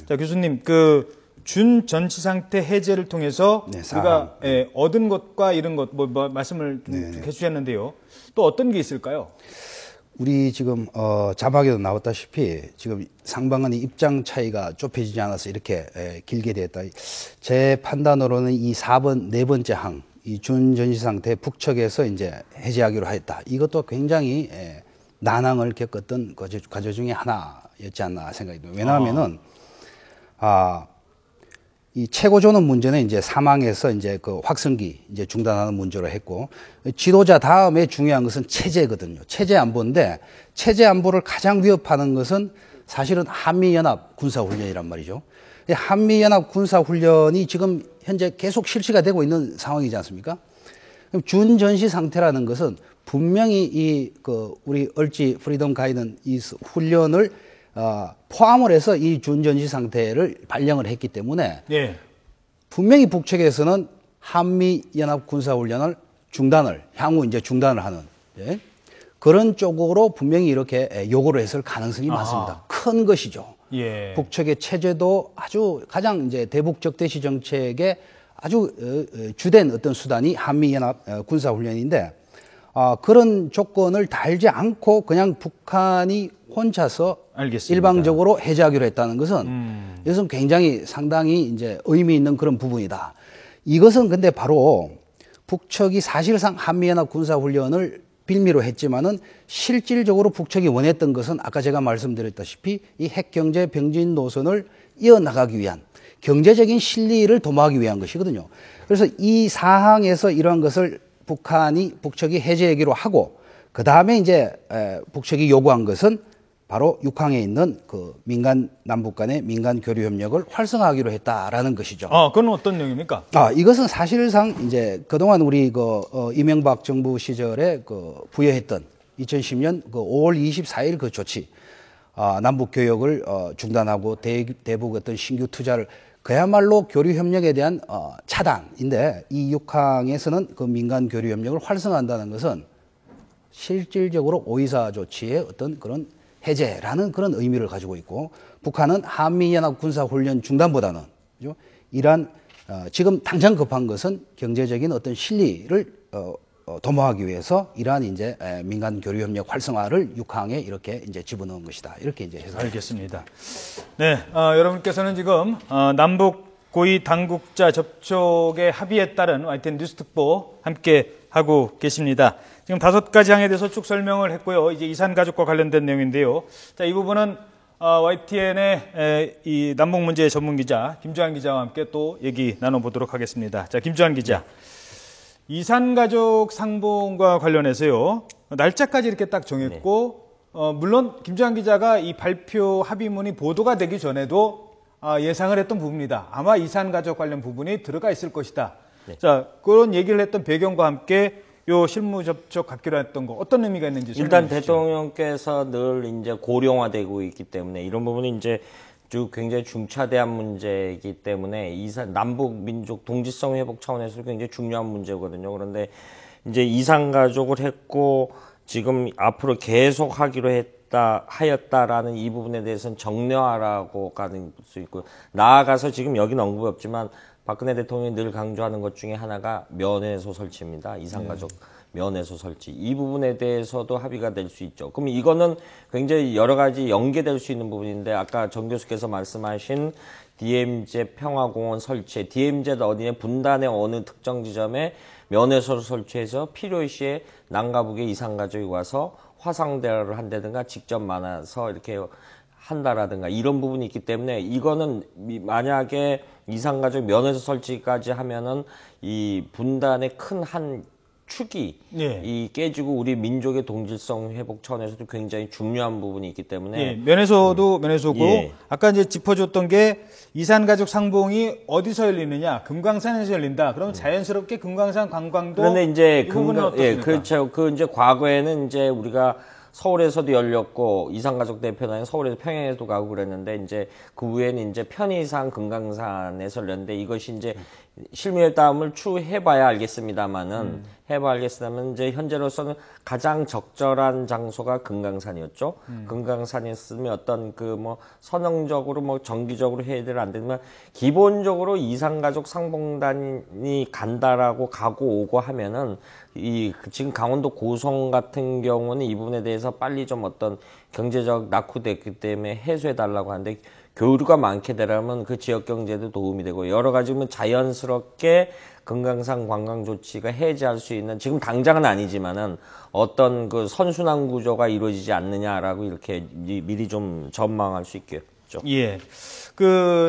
자, 교수님, 그 준전시 상태 해제를 통해서 우리가 얻은 것과 이런 것 말씀을 해주셨는데요. 또 어떤 게 있을까요? 우리 지금 자막에도 나왔다시피 지금 상방간의 입장 차이가 좁혀지지 않아서 이렇게 길게 되었다. 제 판단으로는 이 4번 네 번째 항, 이 준전시 상태 북측에서 이제 해제하기로 하였다. 이것도 굉장히 난항을 겪었던 과제 중에 하나였지 않나 생각이 듭니다. 왜냐하면은 이 최고조는 문제는 이제 사망에서 이제 그 확성기 이제 중단하는 문제로 했고, 지도자 다음에 중요한 것은 체제거든요. 체제 안보인데, 체제 안보를 가장 위협하는 것은 사실은 한미연합 군사훈련이란 말이죠. 한미연합 군사훈련이 지금 현재 계속 실시가 되고 있는 상황이지 않습니까? 그럼 준전시 상태라는 것은 분명히 우리 얼지 프리덤 가이드는 이 훈련을 포함을 해서 이 준전시 상태를 발령을 했기 때문에 분명히 북측에서는 한미연합 군사훈련을 향후 이제 중단을 하는 그런 쪽으로 분명히 이렇게 요구를 했을 가능성이 많습니다. 큰 것이죠. 북측의 체제도 가장 이제 대북 적대시 정책의 아주 주된 어떤 수단이 한미연합 군사훈련인데, 그런 조건을 달지 않고 그냥 북한이 혼자서 일방적으로 해제하기로 했다는 것은 이것은 굉장히 상당히 이제 의미 있는 그런 부분이다. 이것은 근데 바로 북측이 사실상 한미연합 군사훈련을 빌미로 했지만은 실질적으로 북측이 원했던 것은 아까 제가 말씀드렸다시피 이 핵경제 병진 노선을 이어나가기 위한 경제적인 실리를 도모하기 위한 것이거든요. 그래서 이 사항에서 이러한 것을 북측이 해제하기로 하고, 그 다음에 이제 북측이 요구한 것은 바로 6항에 있는 그 남북 간의 민간 교류 협력을 활성화하기로 했다라는 것이죠. 그건 어떤 내용입니까? 이것은 사실상 이제 그동안 우리 이명박 정부 시절에 부여했던 2010년 5월 24일 그 조치, 남북 교역을 중단하고 대북 어떤 신규 투자를 그야말로 교류 협력에 대한 차단인데, 이 6항에서는 그 민간 교류 협력을 활성화한다는 것은 실질적으로 오이사 조치의 어떤 그런 해제라는 그런 의미를 가지고 있고, 북한은 한미연합 군사훈련 중단보다는 이러한 지금 당장 급한 것은 경제적인 어떤 실리를 도모하기 위해서 이러한 이제 민간 교류 협력 활성화를 6항에 이렇게 이제 집어넣은 것이다. 이렇게 이제 해석합니다. 알겠습니다. 네, 여러분께서는 지금 남북 고위 당국자 접촉의 합의에 따른 YTN 뉴스특보 함께 하고 계십니다. 지금 5가지 항에 대해서 쭉 설명을 했고요. 이제 이산가족과 관련된 내용인데요. 자, 이 부분은 YTN의 이 남북 문제 전문 기자 김주한 기자와 함께 또 얘기 나눠보도록 하겠습니다. 자, 김주한 기자. 이산가족 상봉과 관련해서요, 날짜까지 이렇게 딱 정했고, 물론 김주한 기자가 이 발표 합의문이 보도가 되기 전에도 예상을 했던 부분이다. 아마 이산가족 관련 부분이 들어가 있을 것이다. 자, 그런 얘기를 했던 배경과 함께 요 실무 접촉 갖기로 했던 거 어떤 의미가 있는지 일단 대통령께서 늘 이제 고령화되고 있기 때문에 이런 부분이 이제 굉장히 중차대한 문제이기 때문에 남북 민족 동지성 회복 차원에서 굉장히 중요한 문제거든요. 그런데 이제 이산가족을 했고 지금 앞으로 계속 하기로 하였다라는 이 부분에 대해서는 정례화라고 가는 수 있고, 나아가서 지금 여기는 언급이 없지만 박근혜 대통령이 늘 강조하는 것 중에 하나가 면회소 설치입니다. 이산가족 면회소 설치. 이 부분에 대해서도 합의가 될 수 있죠. 그럼 이거는 굉장히 여러 가지 연계될 수 있는 부분인데, 아까 정 교수께서 말씀하신 DMZ 평화공원 설치, DMZ 어디에 분단의 어느 특정 지점에 면회소를 설치해서 필요시에 남과 북의 이산가족이 와서 화상대화를 한다든가 직접 만나서 이렇게 한다라든가 이런 부분이 있기 때문에, 이거는 만약에 이산가족 면회소 설치까지 하면은 이 분단의 큰 한 축이 이 깨지고 우리 민족의 동질성 회복 차원에서도 굉장히 중요한 부분이 있기 때문에 면회소도 면회소고, 아까 이제 짚어줬던 게 이산가족 상봉이 어디서 열리느냐, 금강산에서 열린다. 그러면 자연스럽게 금강산 관광도 그런데 이제 그렇죠. 그 이제 과거에는 이제 우리가 서울에서도 열렸고 이산가족 대표단이 서울에서 평양에도 가고 그랬는데, 이제 그 후에는 이제 편의상 금강산에서 열렸는데, 이것이 이제 실무회담을 추해봐야 알겠습니다만은 이제 현재로서는 가장 적절한 장소가 금강산이었죠. 금강산이었으면 어떤 그 뭐 선언적으로 뭐 정기적으로 해야 될 안 되지만 기본적으로 이산가족 상봉단이 간다라고 가고 오고 하면은 지금 강원도 고성 같은 경우는 이 부분에 대해서 빨리 좀 어떤 경제적 낙후됐기 때문에 해소해 달라고 하는데 교류가 많게 되려면 그 지역 경제도 도움이 되고 여러 가지 자연스럽게 금강산 관광 조치가 해제할 수 있는 지금 당장은 아니지만은 어떤 그 선순환 구조가 이루어지지 않느냐라고 이렇게 미리 좀 전망할 수 있겠죠. 예.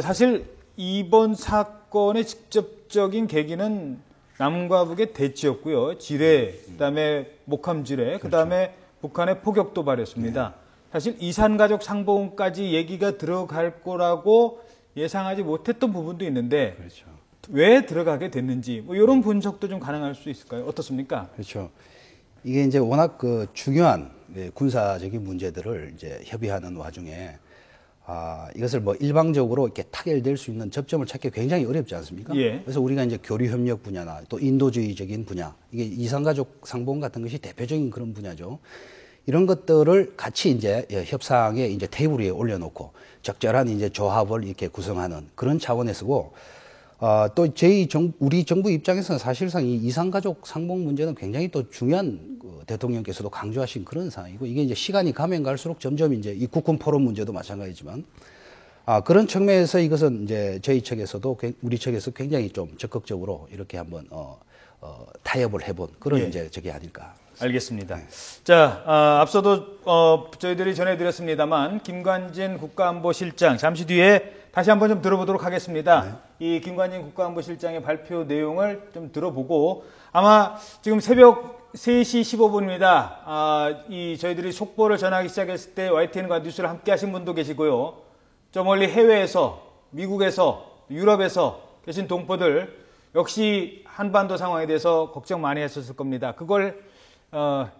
사실 이번 사건의 직접적인 계기는 남과 북의 대치였고요. 지뢰, 그다음에 목함 지뢰, 그다음에 북한의 포격 도발이었습니다. 사실 이산가족 상봉까지 얘기가 들어갈 거라고 예상하지 못했던 부분도 있는데 그렇죠. 왜 들어가게 됐는지 뭐 이런 분석도 좀 가능할 수 있을까요? 어떻습니까? 그렇죠. 이게 이제 워낙 그 중요한 군사적인 문제들을 이제 협의하는 와중에 이것을 뭐 일방적으로 이렇게 타결될 수 있는 접점을 찾기 굉장히 어렵지 않습니까? 예. 그래서 우리가 이제 교류 협력 분야나 또 인도주의적인 분야, 이게 이산가족 상봉 같은 것이 대표적인 그런 분야죠. 이런 것들을 같이 이제 협상에 이제 테이블 위에 올려놓고 적절한 이제 조합을 이렇게 구성하는 그런 차원에서고, 또 우리 정부 입장에서는 사실상 이 이산가족 상봉 문제는 굉장히 또 중요한 대통령께서도 강조하신 그런 사항이고, 이게 이제 시간이 가면 갈수록 점점 이제 이 국군 포럼 문제도 마찬가지지만, 그런 측면에서 이것은 이제 저희 측에서도 우리 측에서 굉장히 좀 적극적으로 이렇게 한번 타협을 해본 그런 예. 이제 저게 아닐까. 알겠습니다. 자, 앞서도 저희들이 전해드렸습니다만 김관진 국가안보실장 잠시 뒤에 다시 한번 좀 들어보도록 하겠습니다. 이 김관진 국가안보실장의 발표 내용을 좀 들어보고 아마 지금 새벽 3시 15분입니다. 저희들이 속보를 전하기 시작했을 때 YTN과 뉴스를 함께 하신 분도 계시고요. 저 멀리 해외에서, 미국에서, 유럽에서 계신 동포들 역시 한반도 상황에 대해서 걱정 많이 했었을 겁니다. 그걸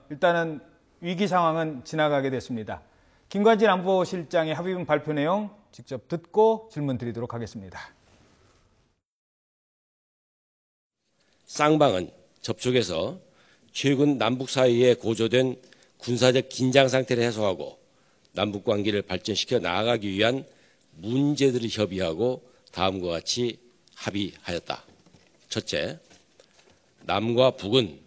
일단은 위기 상황은 지나가게 됐습니다. 김관진 안보실장의 합의문 발표 내용 직접 듣고 질문 드리도록 하겠습니다. 쌍방은 접촉에서 최근 남북 사이에 고조된 군사적 긴장 상태를 해소하고 남북 관계를 발전시켜 나아가기 위한 문제들을 협의하고 다음과 같이 합의하였다. 첫째, 남과 북은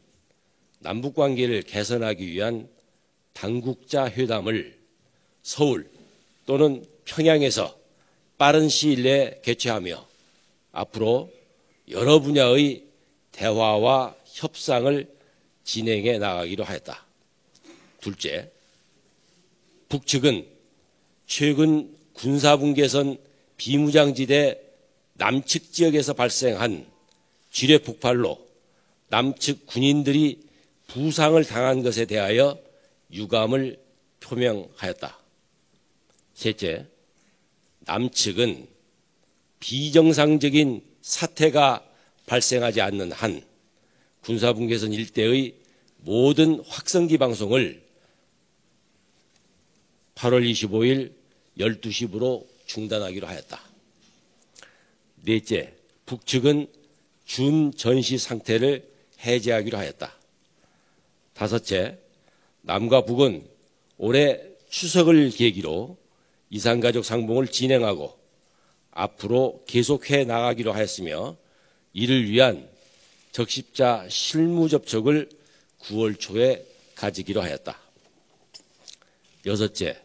남북 관계를 개선하기 위한 당국자 회담을 서울 또는 평양에서 빠른 시일 내에 개최하며 앞으로 여러 분야의 대화와 협상을 진행해 나가기로 하였다. 둘째, 북측은 최근 군사분계선 비무장지대 남측 지역에서 발생한 지뢰 폭발로 남측 군인들이 부상을 당한 것에 대하여 유감을 표명하였다. 셋째, 남측은 비정상적인 사태가 발생하지 않는 한 군사분계선 일대의 모든 확성기 방송을 8월 25일 12시부로 중단하기로 하였다. 넷째, 북측은 준전시 상태를 해제하기로 하였다. 다섯째, 남과 북은 올해 추석을 계기로 이산가족 상봉을 진행하고 앞으로 계속해 나가기로 하였으며 이를 위한 적십자 실무 접촉을 9월 초에 가지기로 하였다. 여섯째,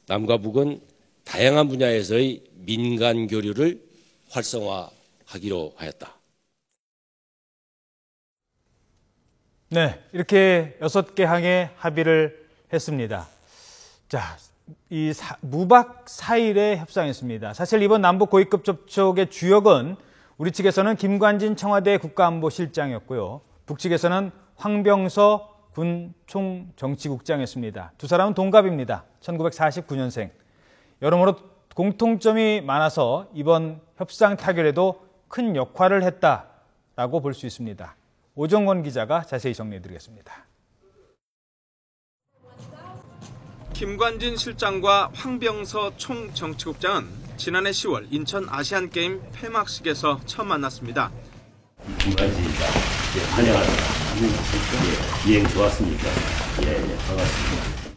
남과 북은 다양한 분야에서의 민간 교류를 활성화하기로 하였다. 네, 이렇게 6개 항에 합의를 했습니다. 자, 무박 4일의 협상이었습니다. 사실 이번 남북 고위급 접촉의 주역은 우리 측에서는 김관진 청와대 국가안보실장이었고요. 북측에서는 황병서 군 총정치국장이었습니다. 두 사람은 동갑입니다. 1949년생. 여러모로 공통점이 많아서 이번 협상 타결에도 큰 역할을 했다라고 볼 수 있습니다. 오정원 기자가 자세히 정리해드리겠습니다. 김관진 실장과 황병서 총정치국장은 지난해 10월 인천 아시안게임 폐막식에서 처음 만났습니다. 김관진이다. 예, 환영합니다. 예, 비행 좋았습니까? 예, 반갑습니다.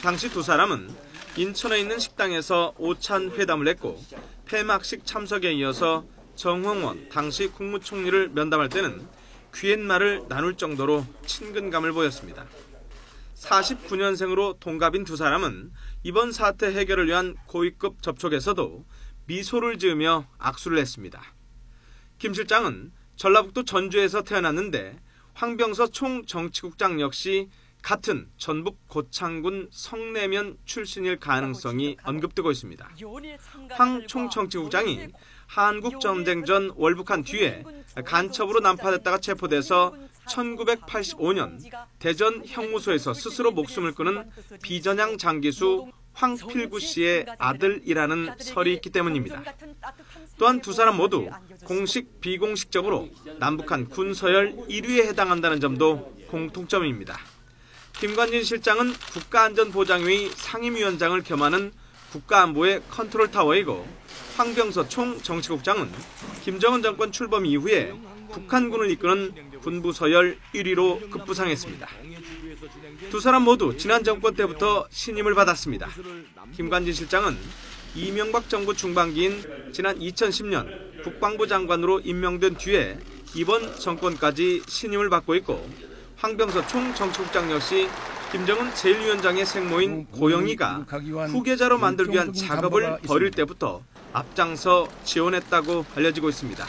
당시 두 사람은 인천에 있는 식당에서 오찬 회담을 했고 폐막식 참석에 이어서 정홍원 당시 국무총리를 면담할 때는 귀옛말을 나눌 정도로 친근감을 보였습니다. 49년생으로 동갑인 두 사람은 이번 사태 해결을 위한 고위급 접촉에서도 미소를 지으며 악수를 했습니다. 김 실장은 전라북도 전주에서 태어났는데 황병서 총정치국장 역시 같은 전북 고창군 성내면 출신일 가능성이 언급되고 있습니다. 황 총정치국장이 한국전쟁 전 월북한 뒤에 간첩으로 난파됐다가 체포돼서 1985년 대전 형무소에서 스스로 목숨을 끊은 비전향 장기수 황필구 씨의 아들이라는 설이 있기 때문입니다. 또한 두 사람 모두 공식 비공식적으로 남북한 군서열 1위에 해당한다는 점도 공통점입니다. 김관진 실장은 국가안전보장회의 상임위원장을 겸하는 국가안보의 컨트롤타워이고 황병서 총정치국장은 김정은 정권 출범 이후에 북한군을 이끄는 군부 서열 1위로 급부상했습니다. 두 사람 모두 지난 정권 때부터 신임을 받았습니다. 김관진 실장은 이명박 정부 중반기인 지난 2010년 국방부 장관으로 임명된 뒤에 이번 정권까지 신임을 받고 있고 황병서 총정치국장 역시 김정은 제1위원장의 생모인 고영희가 후계자로 만들기 위한 작업을 벌일 때부터 앞장서 지원했다고 알려지고 있습니다.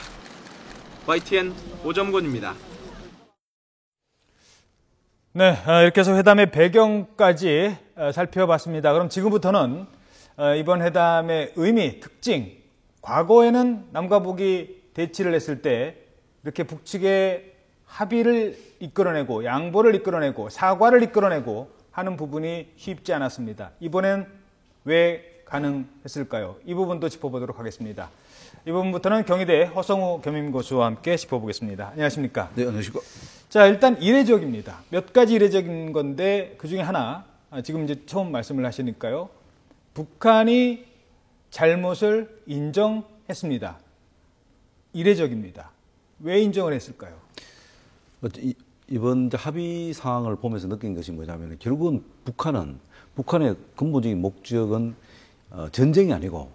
YTN 오정곤입니다. 네, 이렇게 해서 회담의 배경까지 살펴봤습니다. 그럼 지금부터는 이번 회담의 의미, 특징, 과거에는 남과 북이 대치를 했을 때 이렇게 북측의 합의를 이끌어내고 양보를 이끌어내고 사과를 이끌어내고 하는 부분이 쉽지 않았습니다. 이번엔 왜 가능했을까요? 이 부분도 짚어보도록 하겠습니다. 이 부분부터는 경희대 허성우 겸임고수와 함께 짚어보겠습니다. 안녕하십니까? 네, 안녕하십니까? 자, 일단 이례적입니다. 몇 가지 이례적인 건데 그중에 하나, 지금 이제 처음 말씀을 하시니까요. 북한이 잘못을 인정했습니다. 이례적입니다. 왜 인정을 했을까요? 이번 합의 사항을 보면서 느낀 것이 뭐냐면 결국은 북한의 근본적인 목적은 전쟁이 아니고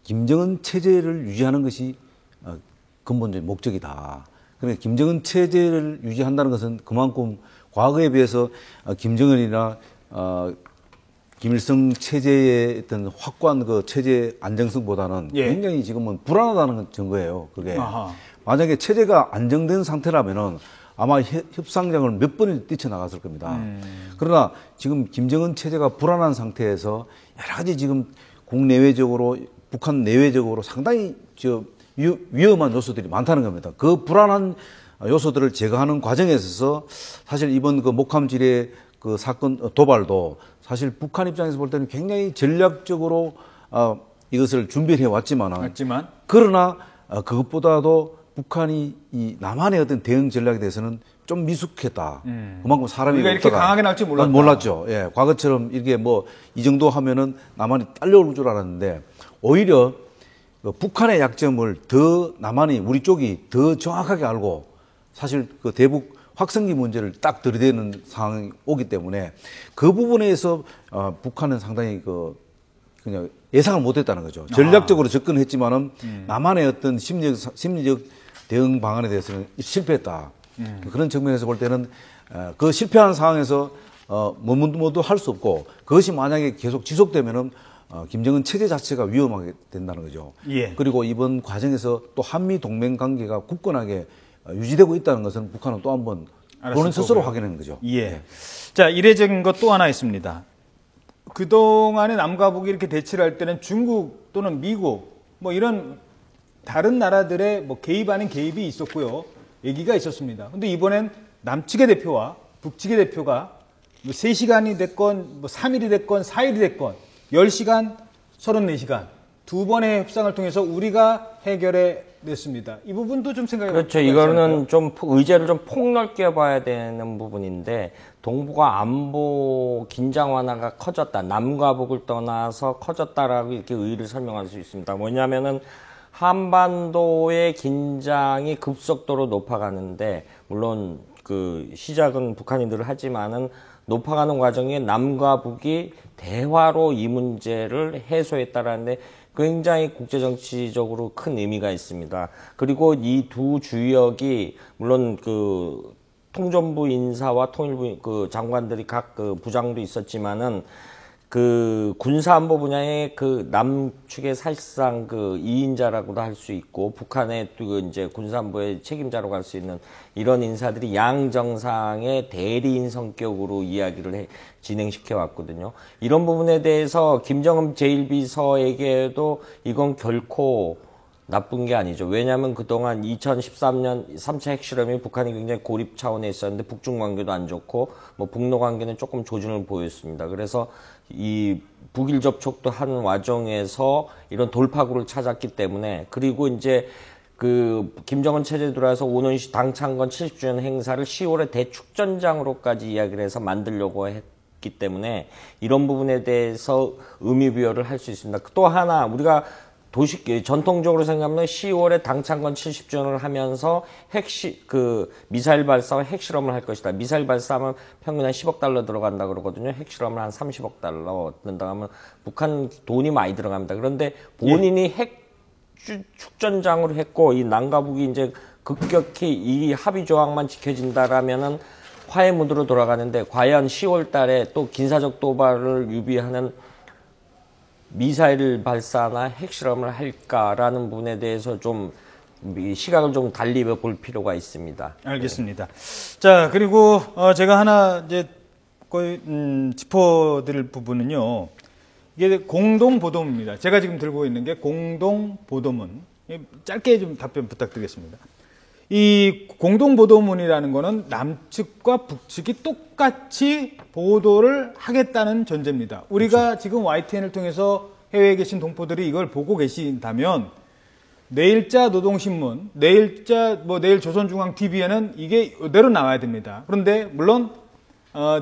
김정은 체제를 유지하는 것이 근본적인 목적이다. 그러니까 김정은 체제를 유지한다는 것은 그만큼 과거에 비해서 김정은이나 김일성 체제의 어떤 확고한 그 체제 안정성보다는 굉장히 지금은 불안하다는 증거예요. 그게 만약에 체제가 안정된 상태라면은 아마 협상장을 몇 번을 뛰쳐나갔을 겁니다. 그러나 지금 김정은 체제가 불안한 상태에서 여러 가지 지금 국내외적으로 북한 내외적으로 상당히 위험한 요소들이 많다는 겁니다. 그 불안한 요소들을 제거하는 과정에 있어서 사실 이번 그 목함지뢰 그 사건 도발도 사실 북한 입장에서 볼 때는 굉장히 전략적으로 이것을 준비해 왔지만 그러나 그것보다도 북한이 이 남한의 어떤 대응 전략에 대해서는 좀 미숙했다. 그만큼 사람이 우리가 이렇게 강하게 나올 줄 몰랐다. 몰랐죠. 예, 과거처럼 이렇게 뭐 이 정도 하면은 남한이 딸려올 줄 알았는데 오히려 북한의 약점을 더 남한이 우리 쪽이 더 정확하게 알고 사실 그 대북 확성기 문제를 딱 들이대는 상황이 오기 때문에 그 부분에서 북한은 상당히 그냥 예상을 못했다는 거죠. 전략적으로 접근했지만은 남한의 어떤 심리적 대응 방안에 대해서는 실패했다. 그런 측면에서 볼 때는 그 실패한 상황에서 뭐도 할 수 없고 그것이 만약에 계속 지속되면은 김정은 체제 자체가 위험하게 된다는 거죠. 그리고 이번 과정에서 또 한미 동맹 관계가 굳건하게 유지되고 있다는 것은 북한은 또 한 번 본인 스스로 확인하는 거죠. 자, 이례적인 것 또 하나 있습니다. 그동안에 남과 북이 이렇게 대치를 할 때는 중국 또는 미국 뭐 이런 다른 나라들의 뭐 개입 아닌 개입이 있었고요. 얘기가 있었습니다. 근데 이번엔 남측의 대표와 북측의 대표가 뭐 3시간이 됐건 뭐 3일이 됐건 4일이 됐건 10시간, 34시간 두 번의 협상을 통해서 우리가 해결해 냈습니다. 이 부분도 좀 생각해 보세요. 그렇죠. 이거는 좀 의제를 좀 폭넓게 봐야 되는 부분인데 동북아 안보 긴장 완화가 커졌다. 남과 북을 떠나서 커졌다라고 이렇게 의의를 설명할 수 있습니다. 뭐냐면은 한반도의 긴장이 급속도로 높아가는데, 물론 그 시작은 북한이 늘 하지만은 높아가는 과정에 남과 북이 대화로 이 문제를 해소했다라는데 굉장히 국제정치적으로 큰 의미가 있습니다. 그리고 이 두 주역이 물론 그 통전부 인사와 통일부 그 장관들이 각 그 부장도 있었지만은 그 군사안보 분야의 그 남측의 사실상 그 2인자라고도 할 수 있고 북한의 그 이제 군사안보의 책임자로 할 수 있는 이런 인사들이 양 정상의 대리인 성격으로 이야기를 진행시켜 왔거든요. 이런 부분에 대해서 김정은 제1비서에게도 이건 결코 나쁜 게 아니죠. 왜냐하면 그동안 2013년 3차 핵실험이 북한이 굉장히 고립 차원에 있었는데 북중 관계도 안 좋고 뭐 북로 관계는 조금 조준을 보였습니다. 그래서 이 북일 접촉도 한 와중에서 이런 돌파구를 찾았기 때문에, 그리고 이제 그 김정은 체제 들어와서 오는시 당창건 70주년 행사를 10월에 대축전장으로까지 이야기를 해서 만들려고 했기 때문에 이런 부분에 대해서 의미부여를 할 수 있습니다. 또 하나 우리가 전통적으로 생각하면 10월에 당창건 70주년을 하면서 미사일 발사와 핵실험을 할 것이다. 미사일 발사하면 평균 한 10억 달러 들어간다 그러거든요. 핵실험을 한 30억 달러 든다 하면 북한 돈이 많이 들어갑니다. 그런데 본인이 핵 축전장으로 했고 이 남과 북이 이제 급격히 이 합의 조항만 지켜진다라면은 화해 무드로 돌아가는데, 과연 10월 달에 또 긴사적 도발을 유비하는 미사일 발사나 핵실험을 할까라는 부분에 대해서 좀 시각을 좀 달리 볼 필요가 있습니다. 알겠습니다. 자, 그리고 제가 하나 이제 거의 짚어드릴 부분은요. 이게 공동 보도문입니다. 제가 지금 들고 있는 게 공동 보도문. 짧게 좀 답변 부탁드리겠습니다. 이 공동 보도문이라는 거는 남측과 북측이 똑같이 보도를 하겠다는 전제입니다. 우리가 그렇죠. 지금 YTN을 통해서 해외에 계신 동포들이 이걸 보고 계신다면 내일자 노동신문, 내일 조선중앙TV에는 이게 이대로 나와야 됩니다. 그런데 물론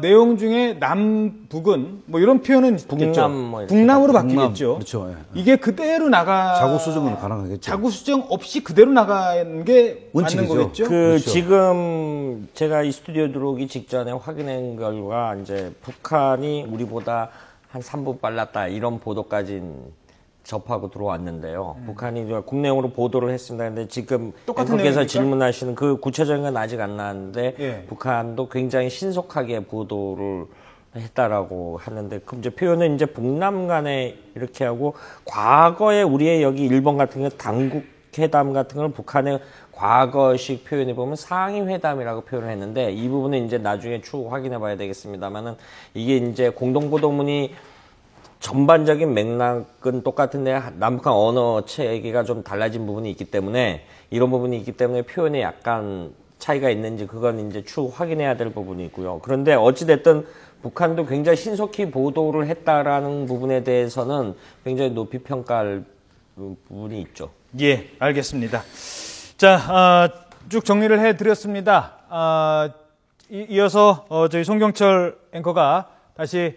내용 중에 남북은 뭐 이런 표현은 있겠죠. 북남으로 바뀌겠죠. 그렇죠. 예. 이게 그대로 자구 수정은 가능하겠죠. 자구 수정 없이 그대로 나가는 게 원칙이죠. 맞는 거겠죠. 그렇죠. 지금 제가 이 스튜디오 들어오기 직전에 확인한 결과 이제 북한이 우리보다 한 3분 빨랐다 이런 보도까지는 접하고 들어왔는데요. 북한이 국내용으로 보도를 했습니다. 근데 지금 앵커께서 질문하시는 그 구체적인 건 아직 안 나왔는데 예. 북한도 굉장히 신속하게 보도를 했다라고 하는데, 그 이제 표현은 이제 북남 간에 이렇게 하고, 과거에 우리의 여기 일본 같은 경우 당국 회담 같은 걸 북한의 과거식 표현해 보면 상임회담이라고 표현을 했는데, 이 부분은 이제 나중에 추후 확인해 봐야 되겠습니다만은 이게 이제 공동보도문이 전반적인 맥락은 똑같은데 남북한 언어 체계가 좀 달라진 부분이 있기 때문에, 이런 부분이 있기 때문에 표현에 약간 차이가 있는지 그건 이제 추후 확인해야 될 부분이 있고요. 그런데 어찌됐든 북한도 굉장히 신속히 보도를 했다라는 부분에 대해서는 굉장히 높이 평가할 부분이 있죠. 예, 알겠습니다. 자, 쭉 정리를 해드렸습니다. 이어서 저희 송경철 앵커가 다시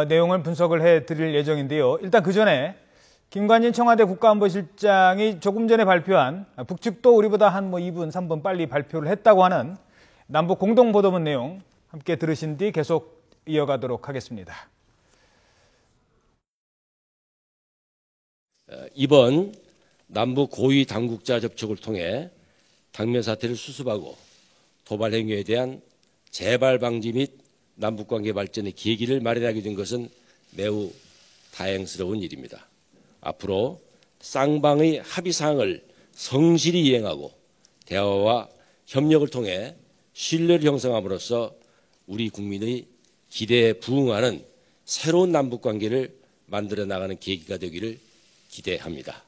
내용을 분석을 해드릴 예정인데요. 일단 그 전에 김관진 청와대 국가안보실장이 조금 전에 발표한, 북측도 우리보다 한 2분, 3분 빨리 발표를 했다고 하는 남북 공동보도문 내용 함께 들으신 뒤 계속 이어가도록 하겠습니다. 이번 남북 고위 당국자 접촉을 통해 당면 사태를 수습하고 도발 행위에 대한 재발 방지 및 남북관계 발전의 계기를 마련하게 된 것은 매우 다행스러운 일입니다. 앞으로 쌍방의 합의사항을 성실히 이행하고 대화와 협력을 통해 신뢰를 형성함으로써 우리 국민의 기대에 부응하는 새로운 남북관계를 만들어 나가는 계기가 되기를 기대합니다.